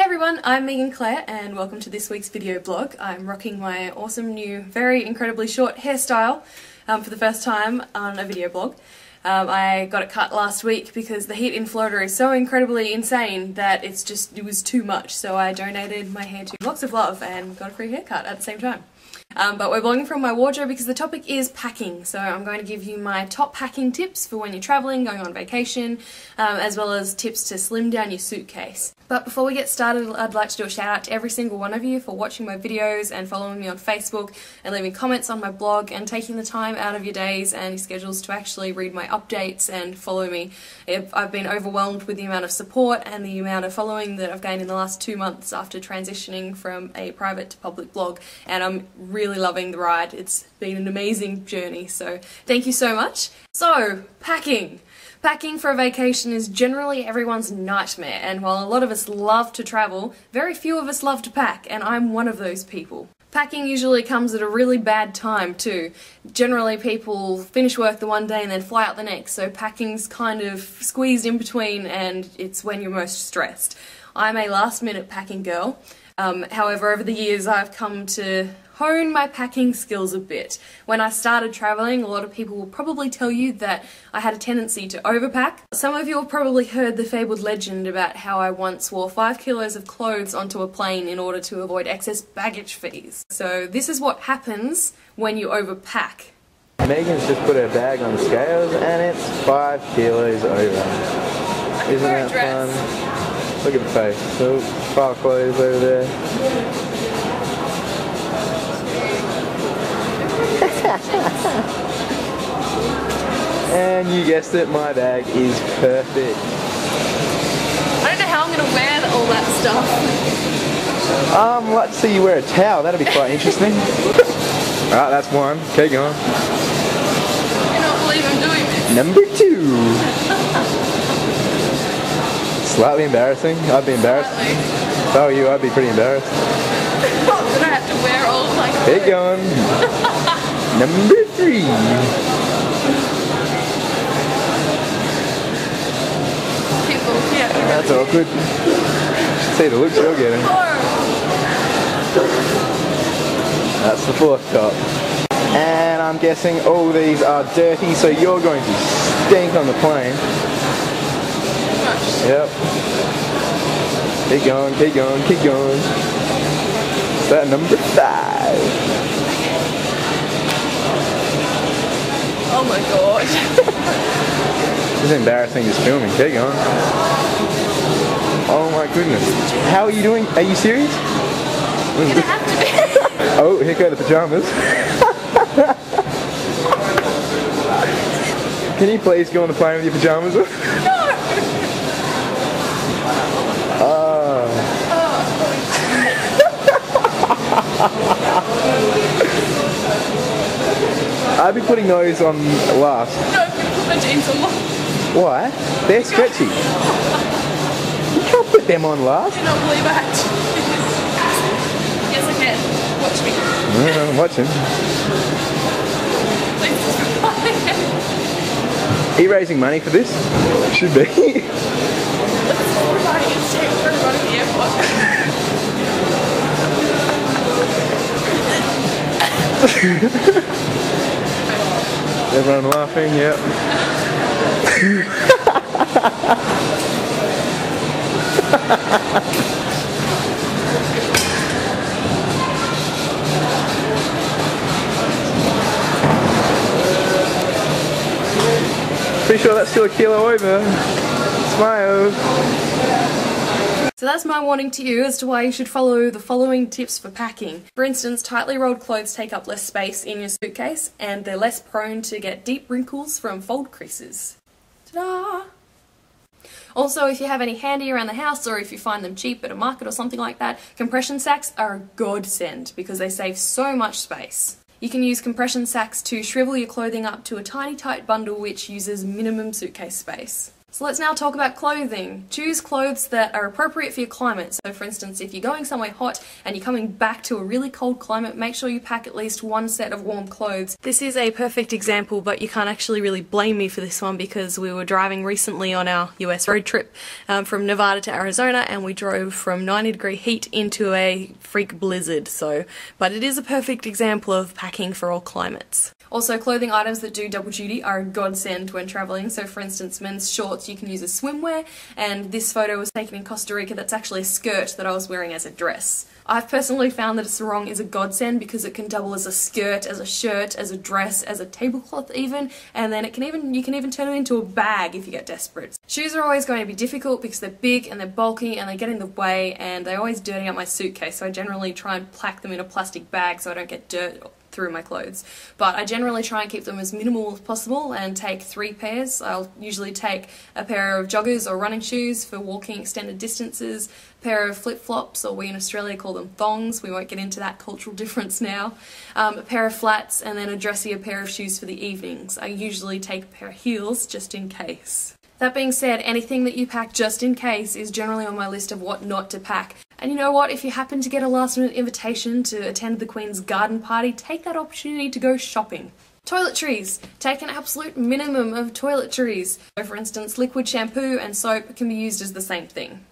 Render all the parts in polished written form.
everyone, I'm Megan Claire and welcome to this week's video blog. I'm rocking my awesome new, very incredibly short hairstyle for the first time on a video blog. I got it cut last week because the heat in Florida is so incredibly insane that it was too much, so I donated my hair to Locks of Love and got a free haircut at the same time. But we're blogging from my wardrobe because the topic is packing, so I'm going to give you my top packing tips for when you're travelling, going on vacation, as well as tips to slim down your suitcase. But before we get started, I'd like to do a shout out to every single one of you for watching my videos and following me on Facebook and leaving comments on my blog and taking the time out of your days and your schedules to actually read my updates and follow me. I've been overwhelmed with the amount of support and the amount of following that I've gained in the last 2 months after transitioning from a private to public blog, and I'm really loving the ride. It's been an amazing journey, so thank you so much. So, packing. Packing for a vacation is generally everyone's nightmare, and while a lot of us love to travel, very few of us love to pack, and I'm one of those people. Packing usually comes at a really bad time too. Generally people finish work the one day and then fly out the next, so packing's kind of squeezed in between and it's when you're most stressed. I'm a last minute packing girl. However, over the years I've come to hone my packing skills a bit. When I started travelling, a lot of people will probably tell you that I had a tendency to overpack. Some of you have probably heard the fabled legend about how I once wore 5 kilos of clothes onto a plane in order to avoid excess baggage fees. So this is what happens when you overpack. Megan's just put her bag on the scales and it's 5 kilos over. Isn't that fun? Look at the face. So, 5 clothes over there. And you guessed it, my bag is perfect. I don't know how I'm going to wear all that stuff. Let's see you wear a towel, that'll be quite interesting. Alright, that's one. Keep going. I cannot believe I'm doing this. Number 2. Slightly embarrassing. I'd be embarrassed. Slightly. If I were you, I'd be pretty embarrassed. Then I have to wear all of my clothes. Keep going. Number 3. Yeah. That's awkward. See the looks you're getting. That's the 4th top. And I'm guessing all these are dirty, so you're going to stink on the plane. Yep. Keep going, keep going, keep going. Is that number 5? Oh my god. This is embarrassing just filming. Keep going. Oh my goodness. How are you doing? Are you serious? You're gonna have to be. Oh, here go the pajamas. Can you please go on the plane with your pajamas? No! I'd be putting those on last. No, I'm gonna put my jeans on last. Why? They're stretchy. You can't put them on last. I cannot believe I had to. Yes, I can. Watch me. I'm watching. Are you raising money for this? Should be. Let's put money and take for everyone at the airport. Everyone laughing, yep. Pretty sure that's still a kilo over. Smile. So that's my warning to you as to why you should follow the following tips for packing. For instance, tightly rolled clothes take up less space in your suitcase and they're less prone to get deep wrinkles from fold creases. Ta-da! Also, if you have any handy around the house or if you find them cheap at a market or something like that, compression sacks are a godsend because they save so much space. You can use compression sacks to shrivel your clothing up to a tiny tight bundle which uses minimum suitcase space. So let's now talk about clothing. Choose clothes that are appropriate for your climate. So for instance, if you're going somewhere hot and you're coming back to a really cold climate, make sure you pack at least one set of warm clothes. This is a perfect example, but you can't actually really blame me for this one because we were driving recently on our US road trip from Nevada to Arizona, and we drove from 90-degree heat into a freak blizzard. But it is a perfect example of packing for all climates. Also, clothing items that do double duty are a godsend when travelling. So for instance, men's shorts you can use as swimwear, and this photo was taken in Costa Rica. That's actually a skirt that I was wearing as a dress. I've personally found that a sarong is a godsend because it can double as a skirt, as a shirt, as a dress, as a tablecloth even, and then you can even turn it into a bag if you get desperate. Shoes are always going to be difficult because they're big and they're bulky and they get in the way, and they always dirty up my suitcase, so I generally try and pack them in a plastic bag so I don't get dirt through my clothes. But I generally try and keep them as minimal as possible and take 3 pairs. I'll usually take a pair of joggers or running shoes for walking extended distances, a pair of flip-flops, or we in Australia call them thongs, we won't get into that cultural difference now, a pair of flats, and then a dressier pair of shoes for the evenings. I usually take a pair of heels just in case. That being said, anything that you pack just in case is generally on my list of what not to pack. And you know what, if you happen to get a last minute invitation to attend the Queen's garden party, take that opportunity to go shopping. Toiletries. Take an absolute minimum of toiletries. So for instance, liquid shampoo and soap can be used as the same thing.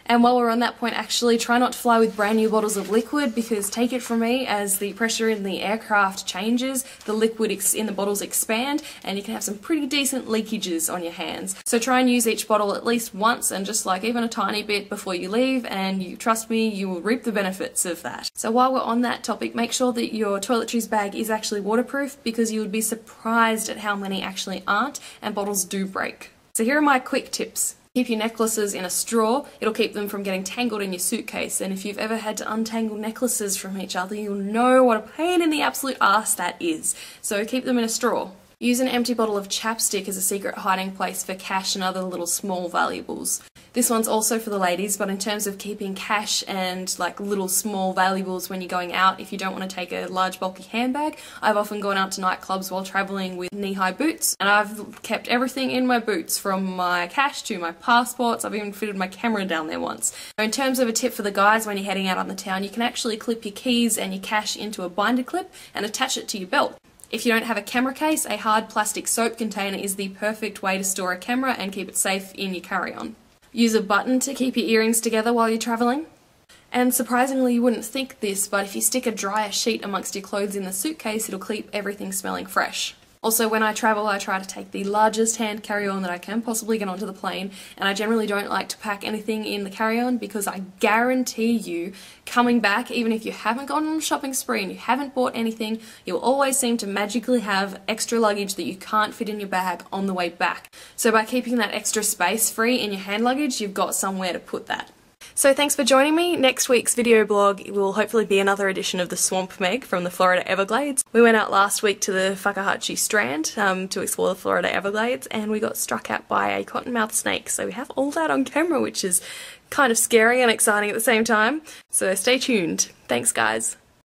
And while we're on that point, actually try not to fly with brand new bottles of liquid, because take it from me, as the pressure in the aircraft changes, the liquid in the bottles expand and you can have some pretty decent leakages on your hands. So try and use each bottle at least once, and just like even a tiny bit before you leave, and trust me, you will reap the benefits of that. So while we're on that topic, make sure that your toiletries bag is actually waterproof, because you would be surprised at how many actually aren't, and bottles do break. So here are my quick tips. Keep your necklaces in a straw, it'll keep them from getting tangled in your suitcase, and if you've ever had to untangle necklaces from each other, you'll know what a pain in the absolute arse that is. So keep them in a straw. Use an empty bottle of chapstick as a secret hiding place for cash and other little small valuables. This one's also for the ladies, but in terms of keeping cash and like little small valuables when you're going out, if you don't want to take a large bulky handbag, I've often gone out to nightclubs while travelling with knee-high boots, and I've kept everything in my boots, from my cash to my passports. I've even fitted my camera down there once. In terms of a tip for the guys when you're heading out on the town, you can actually clip your keys and your cash into a binder clip and attach it to your belt. If you don't have a camera case, a hard plastic soap container is the perfect way to store a camera and keep it safe in your carry-on. Use a button to keep your earrings together while you're travelling. And surprisingly, you wouldn't think this, but if you stick a dryer sheet amongst your clothes in the suitcase, it'll keep everything smelling fresh. Also, when I travel, I try to take the largest hand carry-on that I can possibly get onto the plane, and I generally don't like to pack anything in the carry-on because I guarantee you, coming back, even if you haven't gone on a shopping spree and you haven't bought anything, you'll always seem to magically have extra luggage that you can't fit in your bag on the way back. So by keeping that extra space free in your hand luggage, you've got somewhere to put that. So thanks for joining me. Next week's video blog will hopefully be another edition of the Swamp Meg from the Florida Everglades. We went out last week to the Whakahachi Strand to explore the Florida Everglades, and we got struck at by a cottonmouth snake. So we have all that on camera, which is kind of scary and exciting at the same time. So stay tuned. Thanks guys.